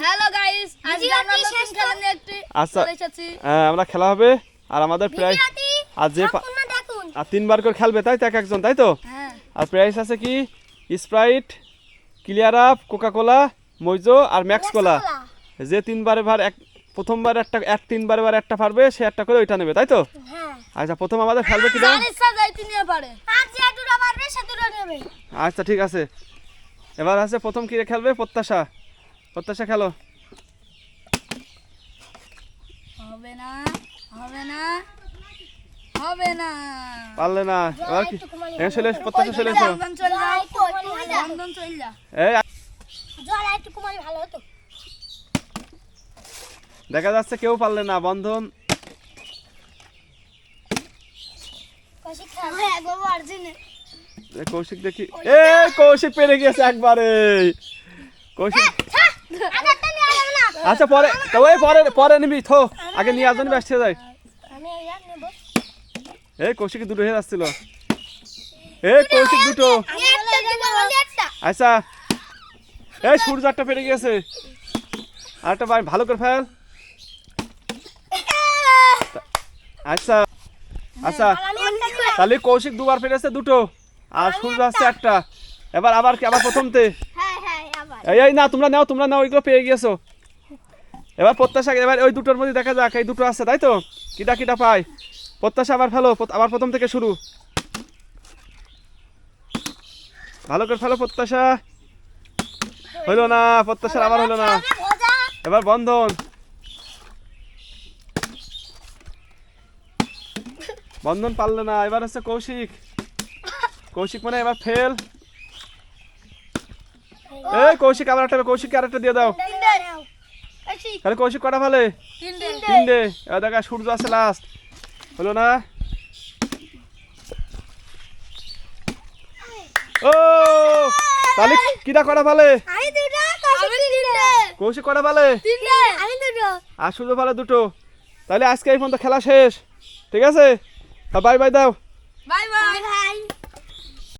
Hello guys, আজকে আমরা নতুন খেলা নিয়ে একটি চলে এসেছি। আমরা খেলা হবে আর আমাদের প্রাইস আজ যে আর 3 বার করে খেলবে তাই তো এক একজন তাই তো। হ্যাঁ, আর প্রাইস আছে কি Sprite, Clear Up, Coca Cola, Mojo আর ম্যাক্স কোলা। যে 3 বারে ভার এক প্রথমবার একটা 3 বারে বার একটা পারবে সে একটা করে ওইটা নেবে তাই তো। হ্যাঁ আচ্ছা প্রথম আমাদের খেলবে কি দাও? জানিস যাই তিনি পারে। আর যে দুটো পারবে সে দুটো নেবে। আচ্ছা ঠিক আছে, এবার আছে প্রথম কি খেলবে? প্রত্যাশা। প্রত্যাশা খেলো। হবে না, হবে না, হবে না। পারলে না, এবার কি চলে প্রত্যাশা চলে এসো। বন্ধন চল যাও, বন্ধন চল যা। এই জল একটু কমালে ভালো হতো। দেখা যাচ্ছে কেউ পারলে না। বন্ধন কৌশিক খাবে একবার অর্জুনে। কৌশিক দেখি, কৌশিক পেরে গিয়েছে একবারে। কৌশিক আগেরটা নিয়ে আসবে না। আচ্ছা পরে তো ওই পরে পরে নিবি থো, আগে নিয়ে আসনি ব্যস্ত হয়ে যায়। আমি এটা নেব। কৌশিক দুটো হয়ে যাচ্ছিল। কৌশিক দুটো। আমি একটা দিব বলি একটা। আচ্ছা সূর্য একটা পেরে গিয়েছে। আরেকটা ভাই ভালো করে ফেল। আচ্ছা আচ্ছা আমি একটা দিব। তাহলে কৌশিক দুবার পেরেছে দুটো আর সূর্য আসছে একটা। এবার আবার কি আবার প্রথমতে? হ্যাঁ হ্যাঁ আবার। এই না তোমরা নাও ওইগুলো পেয়ে গিয়েছো। এবার প্রত্যাশা, এবার ওই দুটোর মধ্যে দেখা যাক এই দুটো আছে তাই তো। কিটা পায় প্রত্যাশা, আবার ফেলো, আবার প্রথম থেকে শুরু। ভালো করে ফেলো প্রত্যাশা। হইলো না, প্রত্যাশার আবার হইলো না। ভজা। এবার বন্ধন। বন্ধন পারলে না, এবার হচ্ছে কৌশিক। কৌশিক মানে এবার ফেল। কৌশিক আবার একটা, কৌশিক আরেকটা দিয়ে দাও। তিনটে নাও। কৌশিক তাহলে কৌশিক কটা ফেলে? তিনটে। এবার দেখা সূর্য আছে লাস্ট। হলো না। ও তাহলে কিটা কটা ফেলে? আমি দুটো কৌশিক তিনটে। কৌশিক কটা ফেলে? তিনটে আমি দুটো। আর সূর্য ফেলে দুটো। তাহলে আজকে এই পর্যন্ত খেলা শেষ, ঠিক আছে? বাই বাই দাও। Bye bye. ভাই